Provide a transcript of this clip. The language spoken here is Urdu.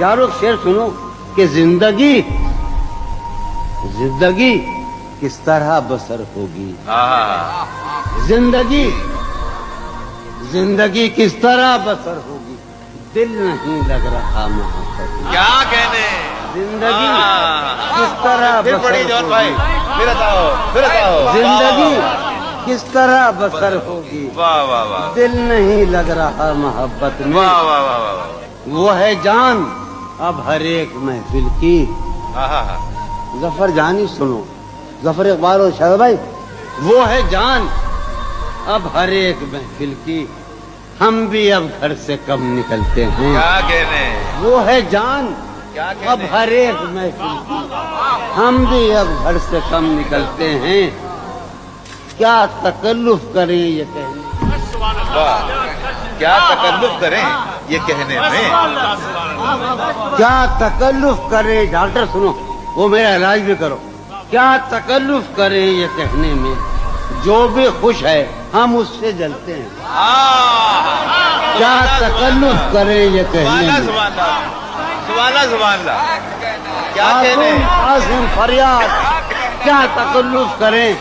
یارو شعر سنو کہ زندگی کس طرح بسر ہوگی. زندگی کس طرح بسر ہوگی. دل نہیں لگ رہا محبت. کیا کہنے. زندگی کس طرح بسر ہوگی. پھر زندگی کس طرح بسر ہوگی. واہ واہ واہ. دل نہیں لگ رہا محبت میں. واہ واہ واہ واہ. وہ ہے جان اب ہر ایک محفل کی. ظفر جانی سنو. ظفر اقبال اور شاہد بھائی. وہ ہے جان اب ہر ایک محفل کی. ہم بھی اب گھر سے کم نکلتے ہیں. کیا کہنے. وہ ہے جان اب ہر ایک محفل کی. ہم بھی اب گھر سے کم نکلتے ہیں. کیا تکلف کریں یہ کہنے. کیا تکلف کریں یہ کہنے میں. کیا تکلف کریں. ڈاکٹر سنو وہ میرا علاج بھی کرو. کیا تکلف کریں یہ کہنے میں. جو بھی خوش ہے ہم اس سے جلتے ہیں. کیا تکلف کریں یہ کہنے میں. سبحان اللہ. کیا کہنے. عاصم فریاد کیا تکلف کریں